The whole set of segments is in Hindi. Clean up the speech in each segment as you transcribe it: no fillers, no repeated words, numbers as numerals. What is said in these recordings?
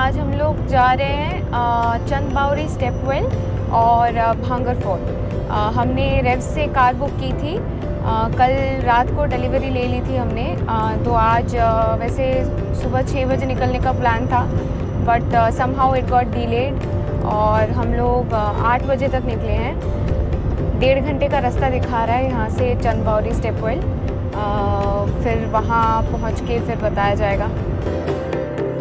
आज हम लोग जा रहे हैं चंद बावरी स्टेप वेल और भांगर फोर्ट। हमने रेव से कार बुक की थी। कल रात को डिलीवरी ले ली थी हमने। तो आज वैसे सुबह 6 बजे निकलने का प्लान था, but somehow it got delayed और हम लोग 8 बजे तक निकले हैं। 1.5 घंटे का रास्ता दिखा रहा है यहाँ से चंद बावरी स्टेप वेल। फिर वहाँ पहुँच के फिर बताया जाएगा।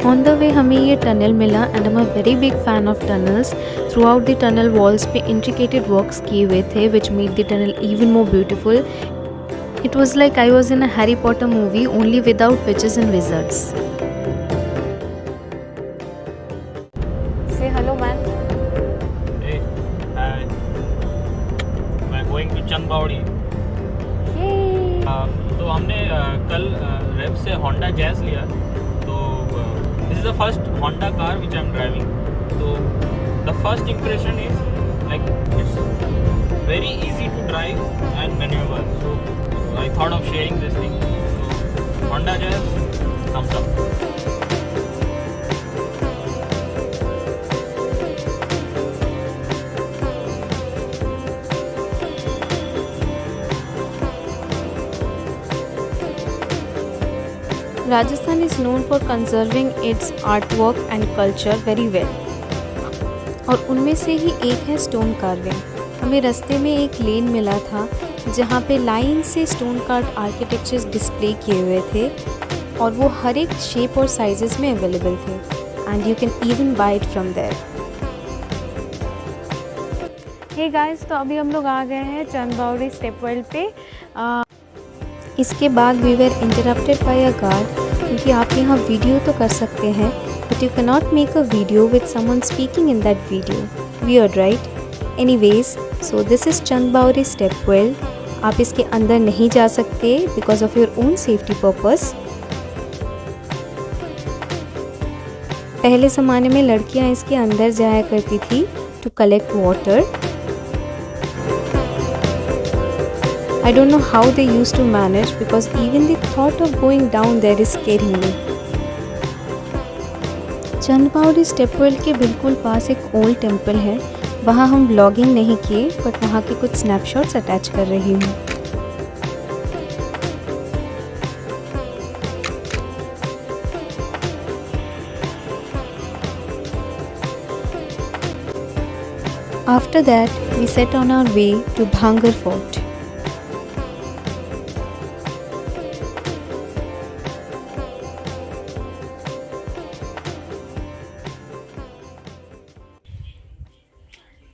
ऑन द वे हमें ये टनल मिला and I am a very big fan of tunnels. Through out the tunnel walls पे इंट्रिकेटेड वर्क्स किए हुए थे which made the tunnel even more beautiful. It was like I was in a Harry Potter movie only without witches and wizards. से हेलो मैन। मैं गोइंग टू चंद बावड़ी। तो हमने कल रेव से होंडा जैज़ लिया। तो this is the first Honda car which I am driving. तो the first impression is like it's very easy to drive and manoeuvre. So I thought of sharing this thing. So Honda Jazz thumbs up. Rajasthan is known for conserving its artwork and culture very well. और उनमें से ही एक है स्टोन कार्विंग। हमें रास्ते में एक लेन मिला था जहाँ पे लाइन से स्टोन कार्व आर्किटेक्चर्स डिस्प्ले किए हुए थे और वो हर एक शेप और साइजेस में अवेलेबल थे and you can even buy it from there. Hey guys, तो अभी हम लोग आ गए हैं चंद बावरी स्टेप वेल पे। इसके बाद we were interrupted by a guard क्योंकि आप यहाँ वीडियो तो कर सकते हैं but you can not make a video with someone speaking in that video. Weird right? Anyways, so this is Chand Baori step well. आप इसके अंदर नहीं जा सकते because of your own safety purpose. पहले ज़माने में लड़कियाँ इसके अंदर जाया करती थी to collect water. I don't know how they used to manage because even the thought of going down there is scaring me. Chand Baori step well के बिल्कुल पास एक ओल्ड टेम्पल है। वहाँ हम ब्लॉगिंग नहीं किए बट वहाँ के कुछ स्नैपशॉट्स अटैच कर रही हूँ। After that, we set on our way to Bhangar Fort.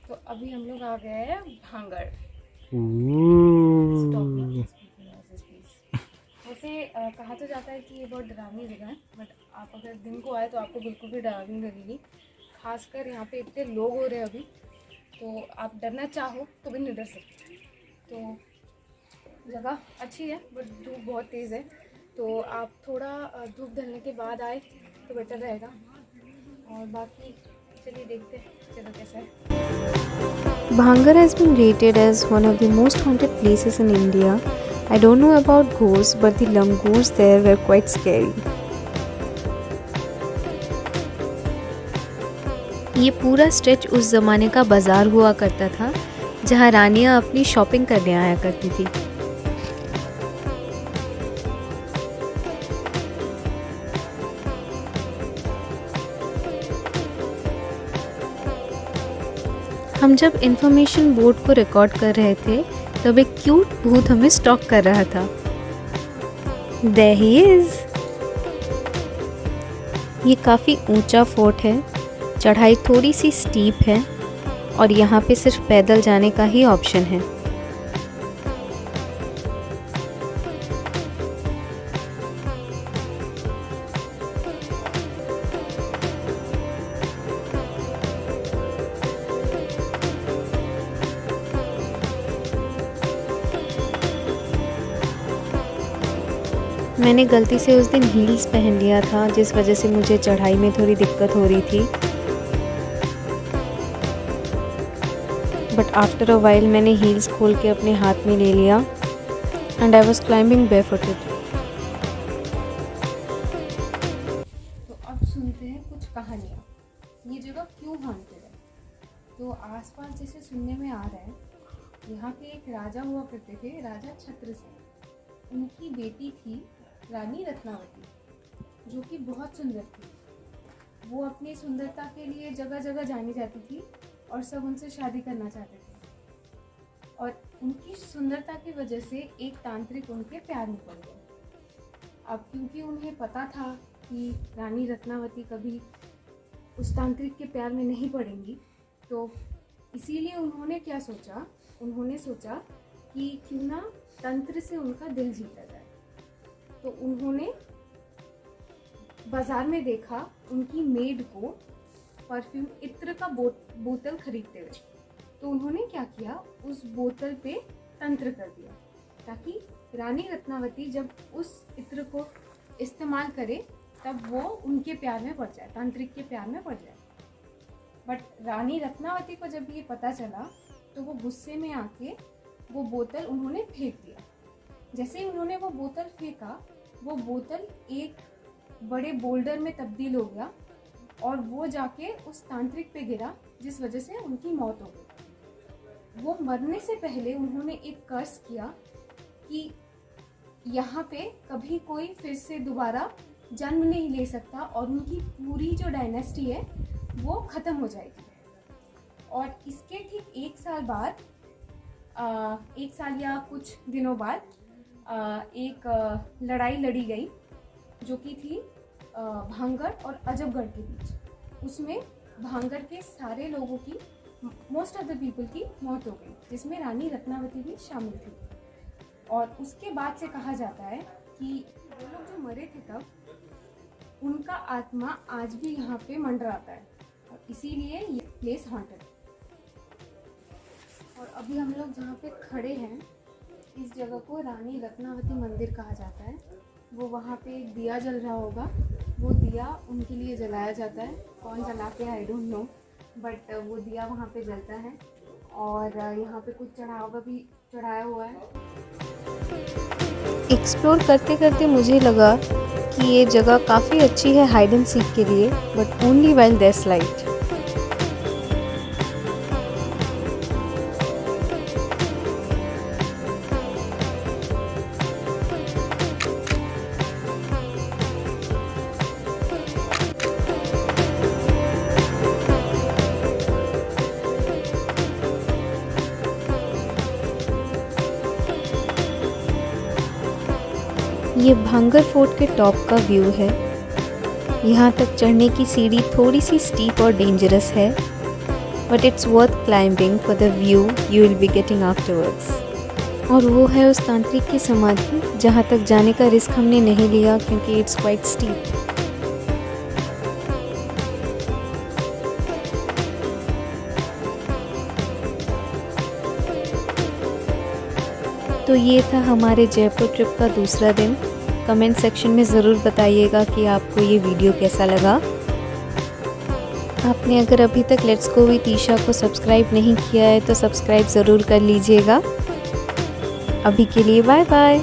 तो अभी हम लोग आ गए हैं भांगर। वैसे कहा तो जाता है कि ये बहुत डरावनी जगह है, बट आप अगर दिन को आए तो आपको बिल्कुल भी डरावनी लगेगी। खासकर यहाँ पे इतने लोग हो रहे हैं अभी, तो आप डरना चाहो तो भी नहीं डर सकते। तो जगह अच्छी है बट धूप बहुत तेज़ है, तो आप थोड़ा धूप ढलने के बाद आए तो बेटर रहेगा। और बाकी चलिए देखते हैं जगह कैसा है। Bhangar has been rated as one of the most haunted places in India. I don't know about ghosts, but the langurs there were quite scary. ये पूरा स्ट्रेच उस ज़माने का बाज़ार हुआ करता था जहाँ रानियाँ अपनी शॉपिंग करने आया करती थी। हम जब इंफॉर्मेशन बोर्ड को रिकॉर्ड कर रहे थे तब एक क्यूट भूत हमें स्टॉक कर रहा था। There he is. ये काफ़ी ऊंचा फोर्ट है, चढ़ाई थोड़ी सी स्टीप है और यहाँ पे सिर्फ पैदल जाने का ही ऑप्शन है। मैंने गलती से उस दिन हील्स पहन लिया था जिस वजह से मुझे चढ़ाई में थोड़ी दिक्कत हो रही थी, बट आफ्टर अ वाइल मैंने हील्स खोल के अपने हाथ में ले लिया एंड आई वॉज क्लाइंबिंग बेयरफुटेड। तो अब सुनते हैं कुछ कहानियाँ, ये जगह क्यों हॉन्टेड है। तो आसपास जैसे सुनने में आ रहा है, यहाँ पे एक राजा हुआ करते थे, राजा छत्रसेन। उनकी बेटी थी रानी रत्नावती, जो कि बहुत सुंदर थी। वो अपनी सुंदरता के लिए जगह जगह जानी जाती थी और सब उनसे शादी करना चाहते थे। और उनकी सुंदरता की वजह से एक तांत्रिक उनके प्यार में पड़ गया। अब क्योंकि उन्हें पता था कि रानी रत्नावती कभी उस तांत्रिक के प्यार में नहीं पड़ेंगी, तो इसीलिए उन्होंने क्या सोचा, उन्होंने सोचा कि क्यों ना तंत्र से उनका दिल जीता जाए। तो उन्होंने बाजार में देखा उनकी मेड को परफ्यूम इत्र का बोतल खरीदते हुए। तो उन्होंने क्या किया, उस बोतल पे तंत्र कर दिया ताकि रानी रत्नावती जब उस इत्र को इस्तेमाल करे तब वो उनके प्यार में पड़ जाए, तांत्रिक के प्यार में पड़ जाए। बट रानी रत्नावती को जब ये पता चला तो वो गुस्से में आके वो बोतल उन्होंने फेंक दिया। जैसे ही उन्होंने वो बोतल फेंका, वो बोतल एक बड़े बोल्डर में तब्दील हो गया और वो जाके उस तांत्रिक पे गिरा, जिस वजह से उनकी मौत हो गई। वो मरने से पहले उन्होंने एक कर्स किया कि यहाँ पे कभी कोई फिर से दोबारा जन्म नहीं ले सकता और उनकी पूरी जो डायनेस्टी है वो ख़त्म हो जाएगी। और इसके ठीक एक साल बाद, एक साल या कुछ दिनों बाद एक लड़ाई लड़ी गई जो कि थी भांगड़ और अजबगढ़ के बीच। उसमें भांगड़ के सारे लोगों की, मोस्ट ऑफ द पीपल की मौत हो गई, जिसमें रानी रत्नावती भी शामिल थी। और उसके बाद से कहा जाता है कि वो लोग जो मरे थे तब, उनका आत्मा आज भी यहाँ पे मंडराता है और इसीलिए ये प्लेस हॉन्टेड। और अभी हम लोग जहाँ पे खड़े हैं, इस जगह को रानी रत्नावती मंदिर कहा जाता है। वो वहाँ पे एक दिया जल रहा होगा, वो दिया उनके लिए जलाया जाता है। कौन जलाते हैं आई डोंट नो, बट वो दिया वहाँ पे जलता है। और यहाँ पे कुछ चढ़ावा भी चढ़ाया हुआ है। एक्सप्लोर करते करते मुझे लगा कि ये जगह काफ़ी अच्छी है हाइड एंड सीक के लिए, but only while there is light. ये भांगड़ फोर्ट के टॉप का व्यू है। यहाँ तक चढ़ने की सीढ़ी थोड़ी सी स्टीप और डेंजरस है, but it's worth climbing for the view you will be getting afterwards. और वो है उस तांत्रिक की समाधि, जहाँ तक जाने का रिस्क हमने नहीं लिया क्योंकि इट्स क्वाइट स्टीप। तो ये था हमारे जयपुर ट्रिप का दूसरा दिन। कमेंट सेक्शन में ज़रूर बताइएगा कि आपको ये वीडियो कैसा लगा। आपने अगर अभी तक लेट्स गो विद ईशा को सब्सक्राइब नहीं किया है तो सब्सक्राइब ज़रूर कर लीजिएगा। अभी के लिए बाय बाय।